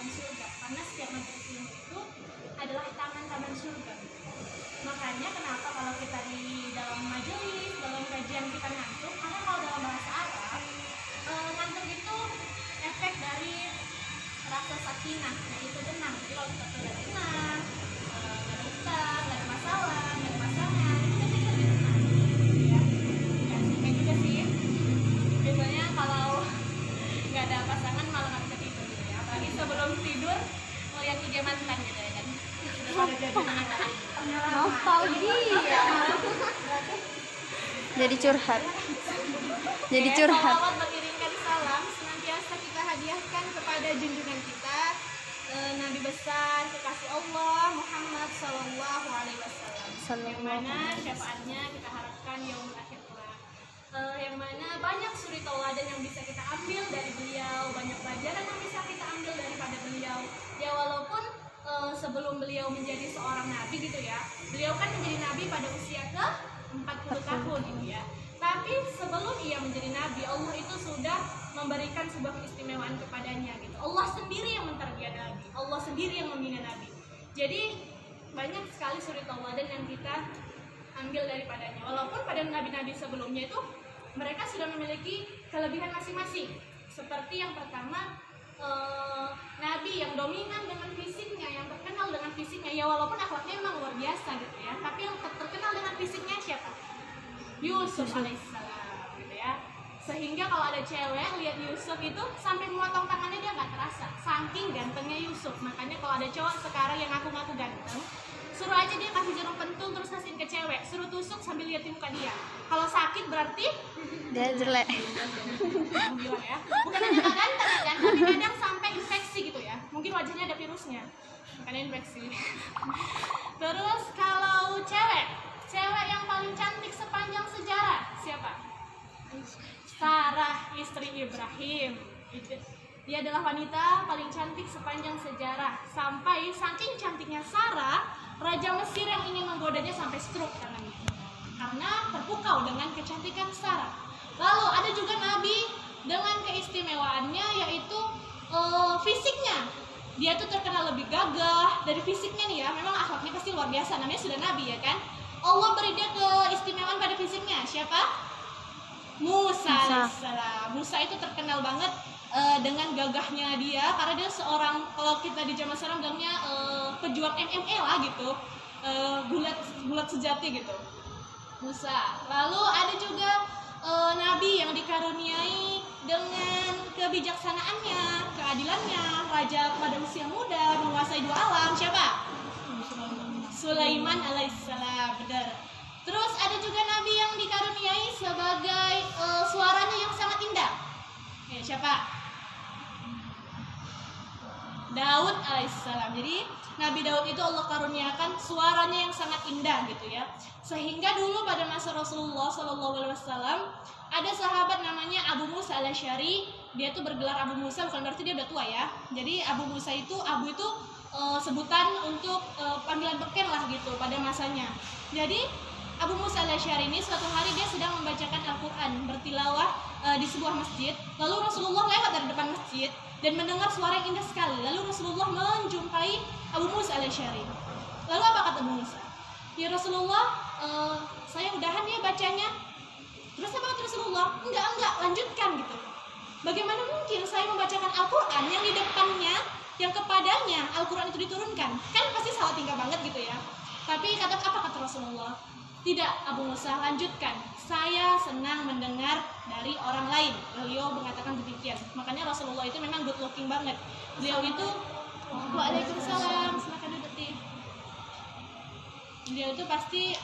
di surga, karena setiap majelis ilmu itu adalah taman-taman surga. Makanya kenapa kalau kita di dalam majelis, dalam kajian kita ngantuk, karena kalau dalam bahasa Arab ngantuk itu efek dari rasa sakinah, yaitu tenang. Jadi kalau kita sudah tenang, nggak ada utang, nggak ada masalah, nggak ada pasangan, itu biasanya lebih tenang, ya. Ya sih, kayak juga sih. Biasanya kalau nggak ada pasangan malah nggak bisa tidur, gitu ya. Apalagi sebelum tidur melihat IG mantan gitu ya kan. Nostalgia. Jadi curhat. Jadi Ya, curhat. salawat mengiringkan salam senantiasa kita hadiahkan kepada junjungan kita, Nabi besar kekasih Allah Muhammad Sallallahu Alaihi Wasallam, yang mana syafaatnya kita harapkan yaumul akhir kelak. Yang mana banyak suri tauladan yang bisa kita ambil dari beliau, banyak pelajaran yang bisa kita ambil daripada beliau. Ya walaupun sebelum beliau menjadi seorang nabi gitu ya, beliau kan menjadi nabi pada usia ke 40 tahun gitu ya. Tapi sebelum ia menjadi nabi, Allah itu sudah memberikan sebuah keistimewaan kepadanya gitu. Allah sendiri yang menterbiat nabi, Allah sendiri yang membina nabi. Jadi banyak sekali suri tauladan yang kita ambil daripadanya. Walaupun pada nabi-nabi sebelumnya itu mereka sudah memiliki kelebihan masing-masing. Seperti yang pertama, nabi yang dominan dengan fisiknya, yang terkenal dengan fisiknya, ya walaupun akhlaknya memang luar biasa gitu ya, tapi yang terkenal dengan fisiknya siapa? Yusuf alaihissalam gitu ya. Sehingga kalau ada cewek lihat Yusuf itu sampai memotong tangannya dia nggak terasa, saking gantengnya Yusuf. Makanya kalau ada cowok sekarang yang ngaku-ngaku ganteng, suruh aja dia kasih jarum pentul terus kasihin ke cewek, suruh tusuk sambil liatin muka dia. Kalau sakit berarti Dia jelek. bilang ya, bukan hanya nggak ganteng ya kan, tapi kadang sampai infeksi gitu ya, mungkin wajahnya ada virusnya, makanya infeksi. Terus kalau cewek yang paling cantik sepanjang sejarah siapa? Sarah, istri Ibrahim. Dia adalah wanita paling cantik sepanjang sejarah. Sampai saking cantiknya Sarah, Raja Mesir yang ingin menggodanya sampai stroke tangannya, karena terpukau dengan kecantikan Sarah. Lalu ada juga nabi dengan keistimewaannya, yaitu fisiknya. Dia tuh terkenal lebih gagah dari fisiknya nih ya. Memang akhlaknya pasti luar biasa, namanya sudah nabi ya kan. Allah beri dia keistimewaan pada fisiknya. Siapa? Musa alaihissalam. Musa itu terkenal banget dengan gagahnya dia, karena dia seorang, kalau kita di zaman sekarang bilangnya pejuang MMA lah gitu, gulat sejati gitu, Musa. Lalu ada juga nabi yang dikaruniai dengan kebijaksanaannya, keadilannya, raja pada usia muda, menguasai dua alam. Siapa? Sulaiman alaihissalam, benar. Terus ada juga nabi yang dikaruniai sebagai suaranya yang sangat indah. Ya, siapa? Daud alaihissalam. Jadi Nabi Daud itu Allah karuniakan suaranya yang sangat indah gitu ya. Sehingga dulu pada masa Rasulullah SAW ada sahabat namanya Abu Musa al-Asy'ari. Dia tuh bergelar Abu Musa, bukan berarti dia udah tua ya. Jadi Abu Musa itu, Abu itu sebutan untuk panggilan beken lah gitu pada masanya. Jadi Abu Musa al-Asy'ari ini suatu hari dia sedang membacakan Al-Quran, bertilawah di sebuah masjid. Lalu Rasulullah lewat dari depan masjid dan mendengar suara yang indah sekali. Lalu Rasulullah menjumpai Abu Musa al-Asy'ari. Lalu apa kata Abu Musa? Ya Rasulullah, saya udahan ya bacanya. Terus apa kata Rasulullah? Enggak, lanjutkan gitu. Bagaimana mungkin saya membacakan Al-Quran yang di depannya, yang kepadanya Al-Quran itu diturunkan? Kan pasti salah tingkah banget gitu ya. Tapi apa kata Rasulullah? Tidak, Abu Musa, lanjutkan. Saya senang mendengar dari orang lain. Beliau mengatakan demikian. Makanya Rasulullah itu memang good looking banget. Beliau itu, waalaikumsalam, silakan duduk. Beliau itu pasti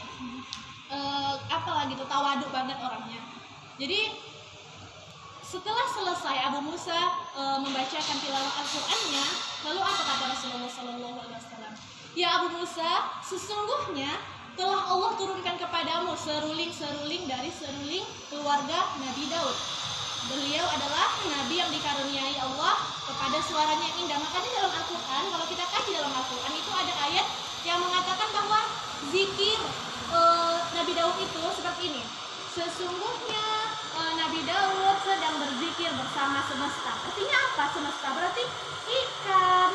apalah gitu, tawaduk banget orangnya. Jadi setelah selesai Abu Musa membacakan tilawah Al-Qur'annya, lalu apa kata Rasulullah SAW? Ya Abu Musa, sesungguhnya telah Allah turunkan kepadamu seruling-seruling dari seruling keluarga Nabi Daud. Beliau adalah Nabi yang dikaruniai Allah kepada suaranya yang indah. Makanya dalam Al-Quran, kalau kita kaji dalam Al-Quran itu ada ayat yang mengatakan bahwa zikir Nabi Daud itu seperti ini. Sesungguhnya Nabi Daud sedang berzikir bersama semesta. Artinya apa semesta? Berarti ikan,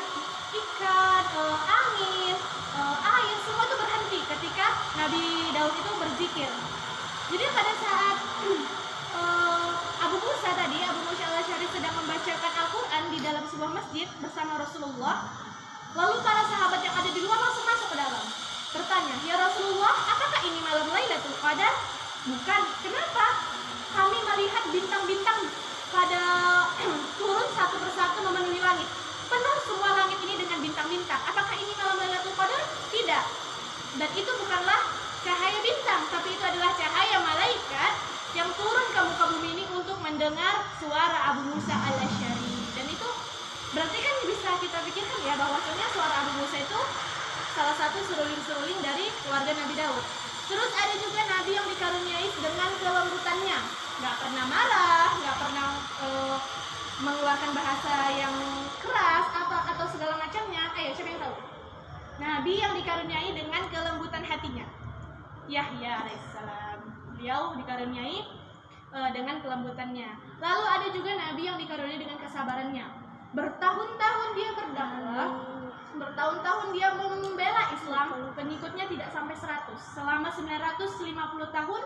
Daud itu berzikir. Jadi pada saat Abu Musa al-Asy'ari sedang membacakan Al-Quran di dalam sebuah masjid bersama Rasulullah, lalu para sahabat yang ada di luar langsung masuk ke dalam, bertanya, "Ya Rasulullah, apakah ini malam Lailatul Qadar?" "Bukan." "Kenapa? Kami melihat bintang-bintang pada turun satu persatu memenuhi langit. Penuh semua langit ini dengan bintang-bintang. Apakah ini malam Lailatul Qadar?" "Tidak. Dan itu bukanlah cahaya bintang, tapi itu adalah cahaya malaikat yang turun ke muka bumi ini untuk mendengar suara Abu Musa al-Asy'ari." Dan itu berarti kan bisa kita pikirkan ya, bahwasanya suara Abu Musa itu salah satu seruling-seruling dari keluarga Nabi Daud. Terus ada juga Nabi yang dikaruniai dengan kelembutannya, nggak pernah marah, nggak pernah mengeluarkan bahasa yang keras atau segala macamnya. Ayo, siapa yang tahu? Nabi yang dikaruniai dengan kelembutan hatinya, Yahya alaihissalam. Beliau dikaruniai dengan kelembutannya. Lalu ada juga Nabi yang dikaruniai dengan kesabarannya. Bertahun-tahun dia berdakwah, bertahun-tahun dia membela Islam, pengikutnya tidak sampai 100. Selama 950 tahun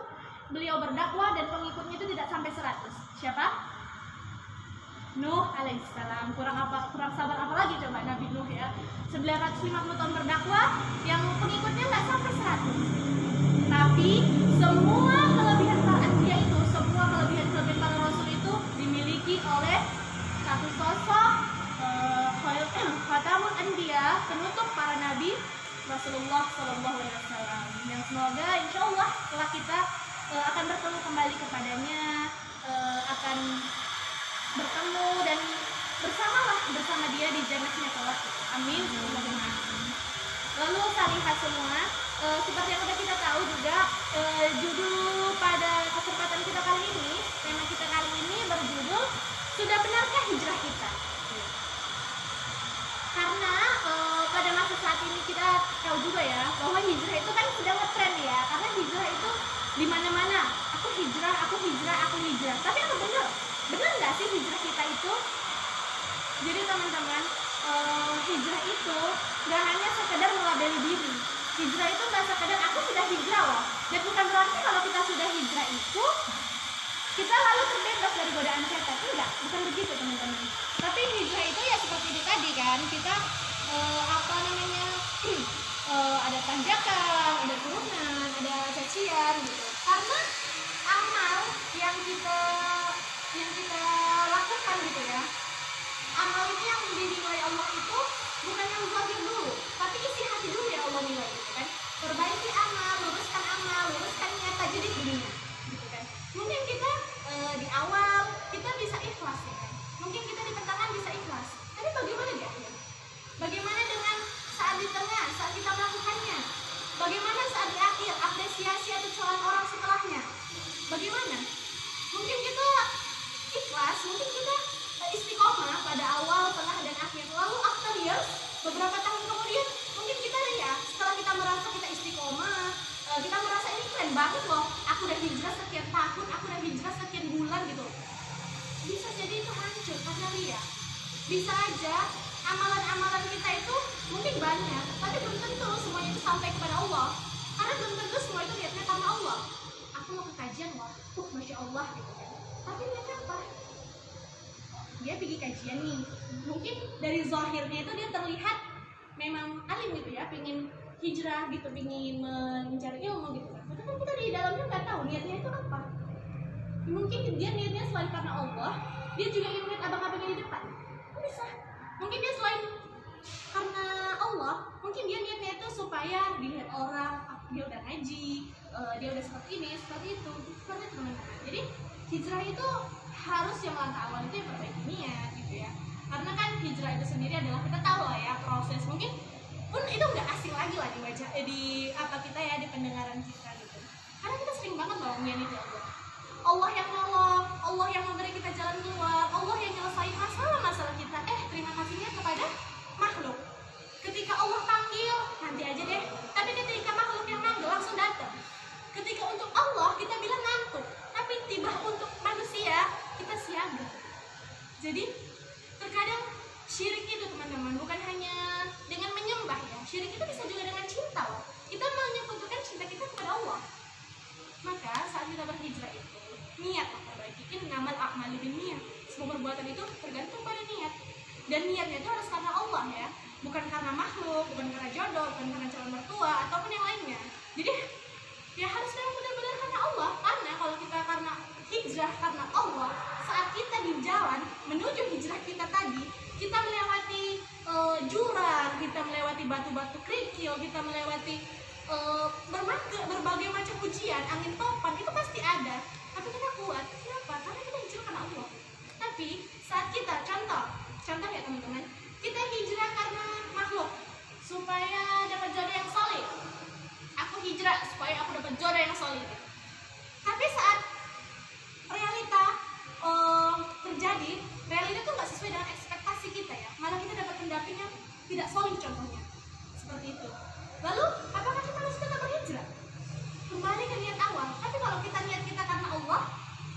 beliau berdakwah dan pengikutnya itu tidak sampai 100. Siapa? Nuh alaihissalam. Kurang sabar apa lagi coba Nabi Nuh ya. 950 tahun berdakwah, yang pengikutnya nggak sampai 100. Tapi semua kelebihan para anbiya itu, semua kelebihan para rasul itu dimiliki oleh satu sosok Khatamul Anbiya, penutup para nabi, Rasulullah SAW. Yang semoga insyaallah setelah kita akan bertemu kembali kepadanya, akan bertemu dan bersama dia di jannahnya kelak. Amin. Lalu salihah semua, seperti yang sudah kita tahu juga, judul pada kesempatan kita kali ini, tema kita kali ini berjudul "Sudah Benarkah Hijrah Kita?" Karena pada masa saat ini kita tahu juga ya bahwa hijrah itu kan sedang ngetren ya, karena hijrah itu di mana-mana. Aku hijrah. Tapi apa benar nggak sih hijrah kita itu? Jadi teman-teman, hijrah itu nggak hanya sekedar melabeli diri. Hijrah itu nggak sekedar aku sudah hijrah loh. Dan bukan berarti kalau kita sudah hijrah itu kita lalu terbebas dari godaan setan. Enggak, bukan begitu teman-teman. Tapi hijrah itu ya seperti itu tadi kan, kita ada tanjakan, ada turunan, ada cacian gitu. Karena amal yang kita lakukan gitu ya, amal itu yang dinilai Allah itu bukan yang zahir dulu, tapi isi hati dulu ya Allah nilai gitu kan. Perbaiki amal, luruskan niat tajrid dunia gitu kan. Mungkin kita di awal kita bisa ikhlas ya kan. Mungkin kita di pertengahan bisa ikhlas. Tapi bagaimana di akhir? Bagaimana dengan saat di tengah, saat kita melakukannya? Bagaimana saat di akhir, apresiasi atau celaan orang setelahnya? Bagaimana? Mungkin kita ikhlas, mungkin kita istiqomah pada awal, tengah, dan akhir. Lalu after years, beberapa tahun kemudian, mungkin kita ya, setelah kita merasa kita istiqomah, kita merasa ini keren banget loh, aku udah hijrah sekian tahun, aku udah hijrah sekian bulan gitu. Bisa jadi itu hancur karena ria. Bisa aja amalan-amalan kita itu mungkin banyak, tapi belum tentu semuanya itu sampai kepada Allah. Karena belum tentu semua itu niatnya karena Allah. Aku mau ke kajian loh, Masya Allah gitu kan. Tapi niatnya apa? Dia pergi kajian nih, mungkin dari zahirnya itu dia terlihat memang alim gitu ya, pingin hijrah gitu, pingin mencari ilmu gitu kan. Tapi kan kita di dalamnya nggak tahu niatnya itu apa. Mungkin dia niatnya selain karena Allah, dia juga ingin melihat abang-abangnya di depan. Bisa. Mungkin dia selain karena Allah, mungkin dia niatnya itu supaya dilihat orang, dia udah ngaji, dia udah seperti ini, seperti itu, seperti teman-teman. Jadi hijrah itu harus yang langkah awal itu yang perbaiki niat gitu ya. Karena kan hijrah itu sendiri adalah, kita tahu lah ya proses, mungkin pun itu nggak asing lagi lah di wajah kita ya, di pendengaran kita gitu. Karena kita sering banget loh mengkhianati Allah. Allah yang nolong, Allah yang memberi kita jalan keluar, Allah yang nyelesain masalah-masalah kita. Terima kasihnya kepada makhluk. Ketika Allah panggil, nanti aja deh. Tapi ketika makhluk yang manggil langsung datang. Ketika untuk Allah kita bilang ngantuk, tapi tiba untuk manusia kita siaga. Jadi terkadang syirik itu teman-teman bukan hanya dengan menyembah ya. Syirik itu bisa juga dengan cinta loh. Kita menyebutkan cinta kita kepada Allah. bukan karena makhluk, bukan karena jodoh, bukan karena calon mertua ataupun yang lainnya. Jadi ya harus memang benar-benar karena Allah. Karena kalau kita karena hijrah karena Allah, saat kita di jalan menuju hijrah kita tadi, kita melewati jurang, kita melewati batu-batu kerikil, kita melewati berbagai macam ujian, angin topan, itu pasti ada. Tapi kita kuat, kenapa? Karena kita hijrah karena Allah. Tapi saat kita, contoh ya teman-teman, kita hijrah karena makhluk supaya dapat jodoh yang solid. Aku hijrah supaya aku dapat jodoh yang solid. Tapi saat realita terjadi, realita itu nggak sesuai dengan ekspektasi kita ya. Malah kita dapat pendamping yang tidak solid contohnya. Seperti itu. Lalu apakah kita masih tetap berhijrah? Kembali ke niat awal. Tapi kalau kita niat kita karena Allah,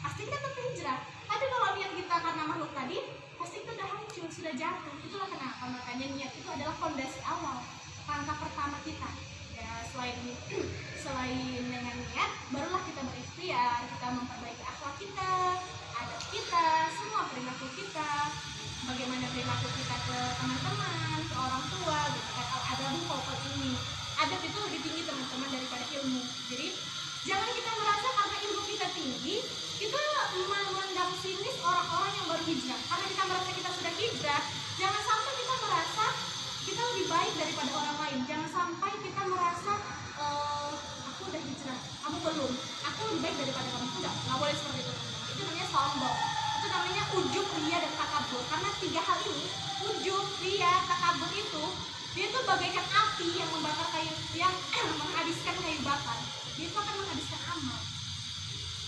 pasti kita tetap berhijrah. Tapi kalau niat kita karena makhluk tadi, pasti kita sudah hancur, sudah jatuh. Itulah kenapa makanya niat itu adalah fondasi awal, langkah pertama kita. Ya selain dengan niat, barulah kita berikhtiar, kita memperbaiki akhlak kita, adab kita, semua perilaku kita. Bagaimana perilaku kita ke teman-teman, ke orang tua, gitu kan. Al-adabu fawqal ilmi. Adab itu lebih tinggi teman-teman daripada ilmu. Jadi jangan kita merasa karena ilmu kita tinggi, kita memandang sinis orang-orang yang baru hijrah. Karena kita merasa kita sudah hijrah, jangan sampai kita merasa kita lebih baik daripada orang lain. Jangan sampai kita merasa aku udah hijrah, kamu belum, aku lebih baik daripada kamu. Nggak boleh seperti itu. Itu namanya sombong. Itu namanya ujub, ria, dan takabur. Karena tiga hal ini, ujub, ria, takabur itu, dia itu bagaikan api yang membakar kayu, yang menghabiskan kayu bakar. Dia itu akan menghabiskan amal.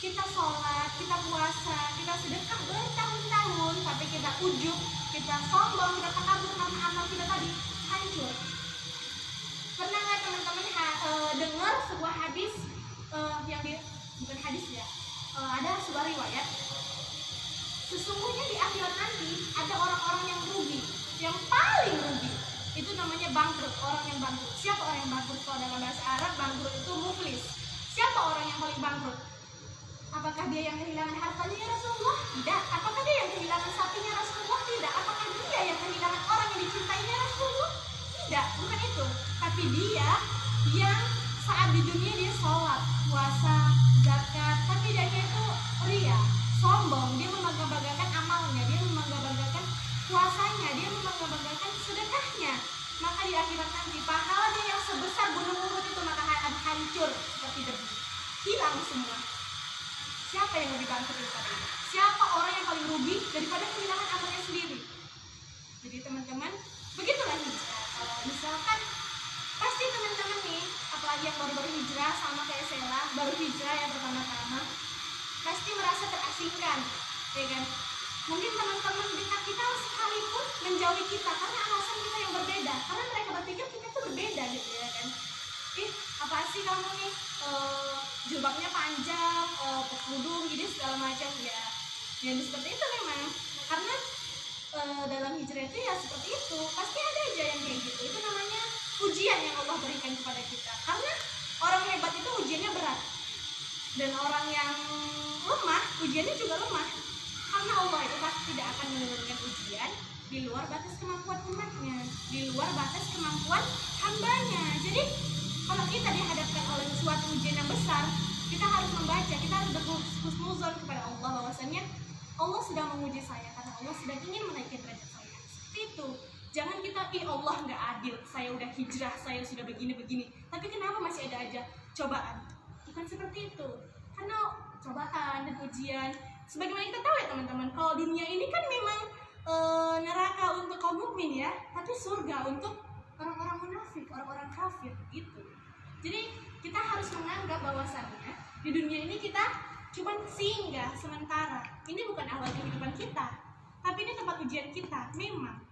Kita sholat, kita puasa, kita sedekah bertahun-tahun, tapi kita ujub, kita sombong, kita takabur karena amal kita tadi hancur. Pernah nggak teman-teman dengar sebuah hadis yang bukan hadis ya, ada sebuah riwayat. Sesungguhnya di akhirat nanti ada orang-orang yang rugi, yang paling rugi. Itu namanya bangkrut, orang yang bangkrut. Siapa orang yang bangkrut? Kalau dalam bahasa Arab, bangkrut itu muflis. Siapa orang yang paling bangkrut? Apakah dia yang kehilangan hartanya ya Rasulullah? Tidak. Apakah dia yang kehilangan sapinya Rasulullah? Tidak. Apakah dia yang kehilangan orang yang dicintainya Rasulullah? Tidak, bukan itu. Tapi dia yang saat di dunia dia sholat, puasa, zakat, tapi dia itu ria, sombong. Dia membangga-banggakan amalnya, dia membangga-banggakan puasanya, dia membangga-banggakan sedekahnya. Maka di akhirat nanti pahala dia yang sebesar gunung Uhud itu maka akan hancur seperti debu, hilang semua. Siapa yang lebih bangkrut daripada itu? Siapa orang yang paling rugi daripada kehilangan amalnya sendiri? Jadi teman-teman, begitulah hijrah. Kalau misalkan pasti teman-teman nih, apalagi yang baru-baru hijrah sama kayak Sela, baru hijrah yang pertama-tama, pasti merasa terasingkan, ya kan? Mungkin teman-teman dekat kita sekalipun menjauhi kita karena alasan kita yang berbeda, karena mereka berpikir kita tuh berbeda gitu ya kan. Apa sih kamu nih, jilbabnya panjang, kerudung gitu segala macam ya. Yang seperti itu memang karena dalam hijrah itu ya seperti itu, pasti ada aja yang kayak gitu. Itu namanya ujian yang Allah berikan kepada kita. Karena orang hebat itu ujiannya berat, dan orang yang lemah ujiannya juga lemah. Karena Allah itu pasti tidak akan menurunkan ujian di luar batas kemampuan umatnya, di luar batas kemampuan hambanya. Jadi kalau kita dihadapkan oleh suatu ujian yang besar, kita harus membaca, kita harus berhusnuzon kepada Allah bahwasanya Allah sedang menguji saya karena Allah sedang ingin menaikkan derajat saya. Seperti itu. Jangan kita, Allah nggak adil, saya udah hijrah, saya sudah begini-begini, tapi kenapa masih ada aja cobaan? Bukan seperti itu. Karena cobaan dan ujian, sebagaimana kita tahu ya teman-teman, kalau dunia ini kan memang neraka untuk kaum mukmin ya, tapi surga untuk orang-orang munafik, orang-orang kafir gitu. Jadi kita harus menganggap bahwasannya di dunia ini kita cuma singgah sementara. Ini bukan awal kehidupan kita, tapi ini tempat ujian kita. Memang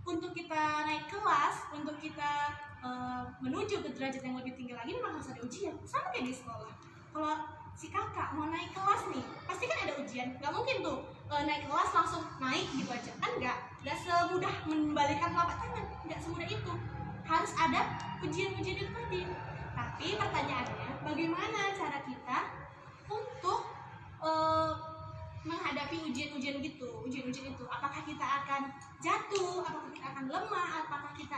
untuk kita naik kelas, untuk kita menuju ke derajat yang lebih tinggi lagi, memang harus ada ujian. Sama kayak di sekolah. Kalau si kakak mau naik kelas nih, pasti kan ada ujian. Gak mungkin tuh naik kelas langsung naik gitu aja, kan nggak semudah membalikkan telapak tangan, nggak semudah itu. Harus ada ujian-ujian itu tadi. Tapi pertanyaannya, bagaimana cara kita untuk menghadapi ujian-ujian gitu, ujian-ujian itu? Apakah kita akan jatuh? Apakah kita akan lemah? Apakah kita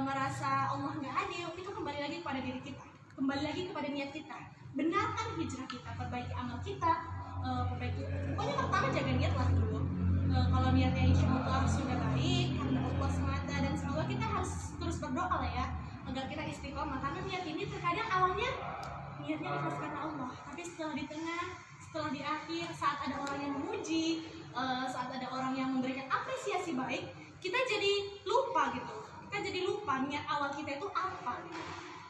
merasa Allah nggak adil, itu kembali lagi kepada diri kita, kembali lagi kepada niat kita. Benarkan hijrah kita, perbaiki amal kita, perbaiki. Pokoknya pertama jaga niat lah dulu. Kalau niatnya insya Allah sudah baik karena Allah semata, dan semoga kita harus terus berdoa lah ya agar kita istiqomah, karena niat ini terkadang awalnya niatnya ikhlas karena Allah, tapi setelah di tengah, setelah di akhir, saat ada orang yang memuji, saat ada orang yang memberikan apresiasi baik, kita jadi lupa gitu, kita jadi lupa niat awal kita itu apa gitu.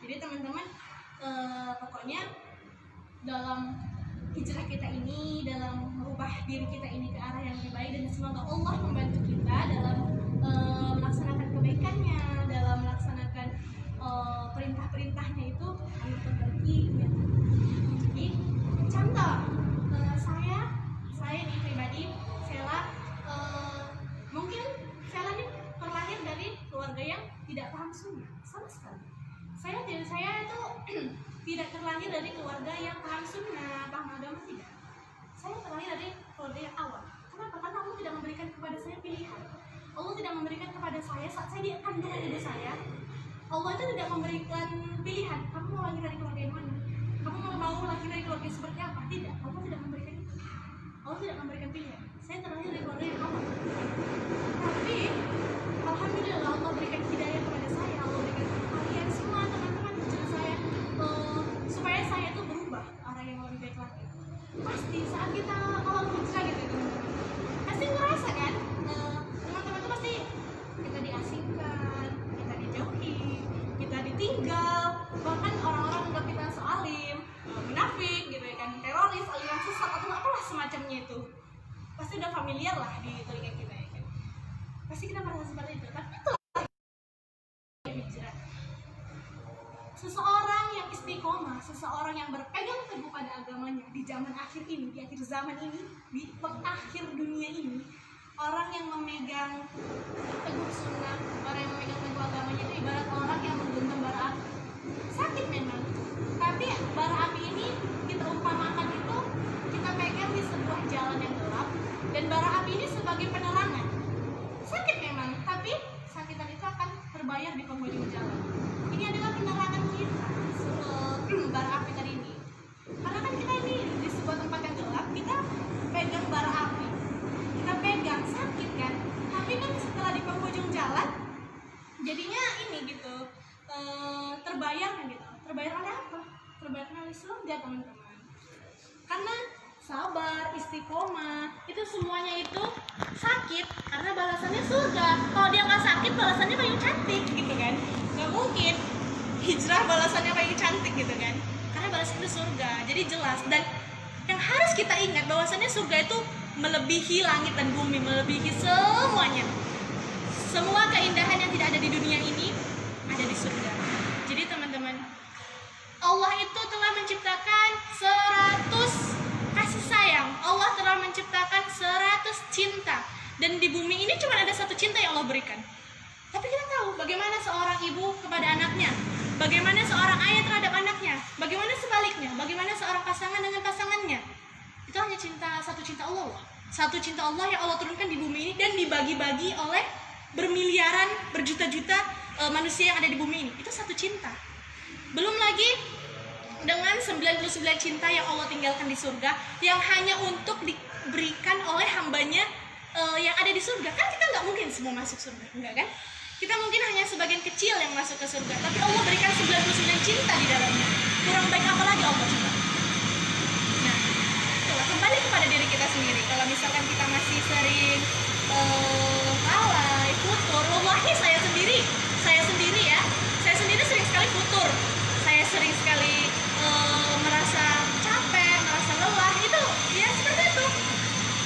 Jadi teman-teman, pokoknya dalam hijrah kita ini, dalam merubah diri kita ini ke arah yang lebih baik, dan semoga Allah membantu kita dalam melaksanakan kebaikannya, dalam melaksanakan perintah-perintahnya itu ayo perbaiki ya. Jadi contoh, saya nih pribadi, Sela, mungkin Sela ini terlahir dari keluarga yang tidak paham sunnah sama sekali. Saya itu tidak terlahir dari keluarga yang paham sunnah, paham agama, tidak. Saya terlahir dari keluarga yang awam. Kenapa? Karena Allah tidak memberikan kepada saya pilihan. Allah tidak memberikan kepada saya saat saya di kandungan ibu saya. Allah itu tidak memberikan pilihan. Kamu mau lahir dari keluarga yang mana? Kamu mau lahir dari keluarga seperti apa? Tidak. Allah tidak memberikan itu. Allah tidak memberikan pilihan. Saya terlahir dari keluarga yang awam. Tapi alhamdulillah Allah berikan hidayah kepada saya. Allah berikan kalian semua teman-teman hijrah saya, supaya saya itu berubah ke arah yang lebih baik lagi. Pasti saat kita awal hijrah gitu teman-teman, pasti ngerasa kan, teman-teman itu pasti kita diasingkan, kita dijauhi, kita ditinggal, bahkan orang-orang anggap kita soalim, munafik gitu ya kan, teroris, aliran sesat atau apalah semacamnya itu. Pasti udah familiar lah di telinga kita ya kan. Pasti kita merasa seperti itu. Tapi itu hijrah. Seseorang yang istiqomah, seseorang yang berpegang teguh pada agamanya di zaman akhir ini, di akhir zaman ini, di akhir dunia ini, orang yang memegang teguh sunnah, orang yang memegang teguh agamanya itu ibarat orang yang menggenggam bara api. Sakit memang, tapi bara api ini kita umpamakan itu kita pegang di sebuah jalan yang gelap, dan bara api ini sebagai penerangan. Sakit memang, tapi sakitan itu akan terbayar di penghujung jalan. Ini adalah penerangan kita, bara api tadi ini. Karena kan kita ini di sebuah tempat yang gelap, kita pegang bara api, kita pegang, sakit kan. Tapi kan setelah di penghujung jalan, jadinya ini gitu, terbayar kan gitu. Terbayar oleh apa? Terbayar oleh surga teman-teman. Karena sabar, istiqomah, itu semuanya itu sakit karena balasannya surga. Kalau dia nggak sakit, balasannya paling cantik gitu kan. Nggak mungkin hijrah balasannya paling cantik gitu kan, karena balasannya surga. Jadi jelas, dan yang harus kita ingat bahwasannya surga itu melebihi langit dan bumi, melebihi semuanya. Semua keindahan yang tidak ada di dunia ini ada di surga. Jadi teman-teman, Allah itu telah menciptakan 100 kasih sayang, Allah telah menciptakan 100 cinta, dan di bumi ini cuma ada 1 cinta yang Allah berikan. Tapi kita tahu bagaimana seorang ibu kepada anaknya, bagaimana seorang ayah terhadap anaknya, bagaimana sebaliknya, bagaimana seorang pasangan dengan pasangannya. Itu hanya satu cinta Allah loh. Satu cinta Allah yang Allah turunkan di bumi ini dan dibagi-bagi oleh bermiliaran, berjuta-juta manusia yang ada di bumi ini. Itu satu cinta. Belum lagi dengan 99 cinta yang Allah tinggalkan di surga, yang hanya untuk diberikan oleh hambanya yang ada di surga. Kan kita nggak mungkin semua masuk surga, enggak kan? Kita mungkin hanya sebagian kecil yang masuk ke surga, tapi Allah berikan 99 cinta di dalamnya. Kurang baik apa lagi Allah coba? Nah, itulah, kembali kepada diri kita sendiri. Kalau misalkan kita masih sering lalai, futur, wallahi saya sendiri ya, saya sendiri sering sekali futur, saya sering sekali merasa capek, merasa lelah, itu ya seperti itu,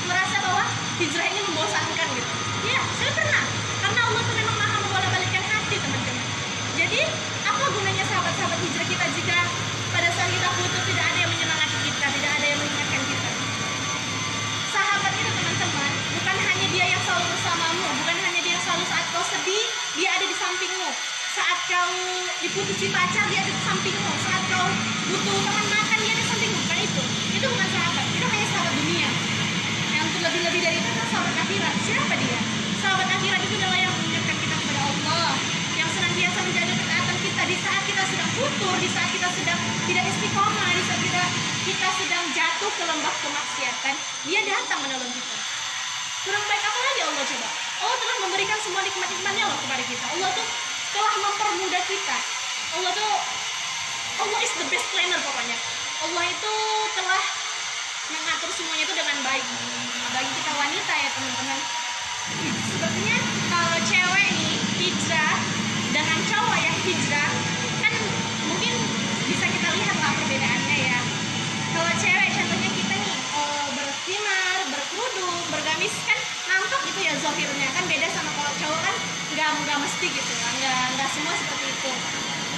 merasa bahwa hijrah ini membosankan gitu. Ya, saya pernah, karena Allah tuh memang maha membolak-balikkan hati teman-teman. Jadi apa gunanya sahabat-sahabat hijrah kita jika pada saat kita futur tidak ada yang menyemangati kita, tidak ada yang mengingatkan kita? Sahabat itu teman-teman, bukan hanya dia yang selalu bersamamu, bukan hanya dia yang selalu saat kau sedih, dia ada di sampingmu. Saat kau diputusi pacar, dia ada di sampingmu. Saat kau butuh teman makan, dia ada di sampingmu. Bukan itu. Itu bukan sahabat. Itu hanya sahabat dunia. Yang lebih-lebih dari itu adalah sahabat akhirat. Siapa dia? Sahabat akhirat itu adalah yang mengingatkan kita kepada Allah, yang senantiasa berbuat kemaksiatan, dia datang menolong kita. Kurang baik apa lagi Allah coba? Allah telah memberikan semua nikmat-nikmatnya loh kepada kita. Allah tuh telah mempermudah kita. Allah is the best planner pokoknya. Allah itu telah mengatur semuanya itu dengan baik. Nah, bagi kita wanita ya teman-teman, sepertinya kalau cewek nih hijrah dengan cowok yang hijrah, kan mungkin bisa kita lihat lah perbedaannya ya. Kalau cewek contohnya kita nih berkhimar, berkerudung, bergamis, kan nampak gitu ya zahirnya, kan beda sama kalau cowok kan nggak mesti gitu lah, nggak semua seperti itu.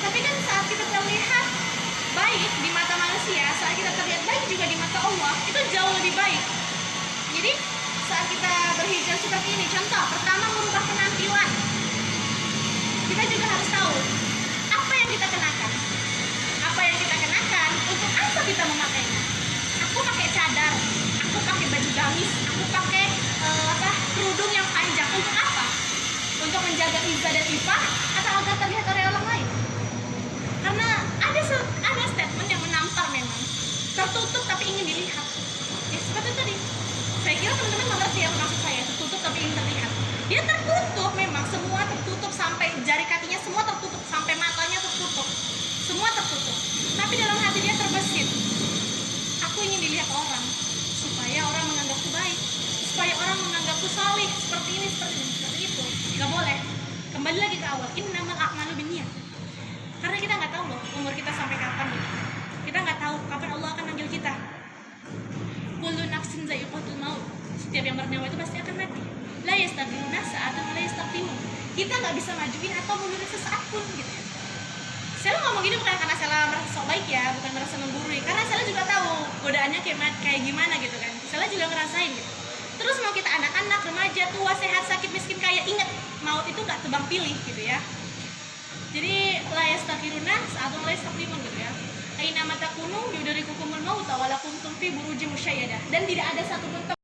Tapi kan saat kita terlihat baik di mata manusia, saat kita terlihat baik juga di mata Allah, itu jauh lebih baik. Jadi saat kita berhijab seperti ini, contoh pertama merubah penampilan, kita juga harus tahu apa yang kita kenakan, untuk apa kita memakainya. Aku pakai cadar, aku pakai baju gamis, aku pakai kerudung yang panjang, untuk apa? Untuk menjaga izzah dan ifah atau agar terlihat oleh orang lain? Karena ada statement yang menampar memang, tertutup tapi ingin dilihat. Ya seperti tadi, saya kira teman-teman mengerti apa maksud saya, tertutup tapi ingin terlihat. Dia tertutup memang, semua tertutup sampai jari kakinya, semua tertutup sampai matanya tertutup, semua tertutup. Tapi dalam hati dia terbesit, aku ingin dilihat orang, supaya orang menganggapku baik, supaya orang menganggapku salih, seperti ini, seperti itu. Gak boleh. Kembali lagi ke awal, innamal a'malu binniyat. Karena kita nggak tahu loh umur kita sampai kapan gitu. Kita nggak tahu kapan Allah akan manggil kita. Kullu nafsin za'iqatul maut. Setiap yang bernyawa itu pasti akan mati. La yastaqimuna sa'atan wa la yastaqimun. Kita nggak bisa majuin atau mundurin sesaat pun gitu ya. Saya ngomong gini bukan karena saya merasa sok baik ya, bukan merasa menggurui. Karena saya juga tahu godaannya kayak gimana gitu kan. Saya juga ngerasain gitu. Terus mau kita anak-anak, remaja, tua, sehat, sakit, miskin, kaya, ingat maut itu nggak tebang pilih gitu ya. Jadi la yastakhiruna sa'atun la yastaqimun gitu ya. Aina mata kunung yudrikukumul maut wa lakum fi burujim musyayyada. Dan tidak ada satupun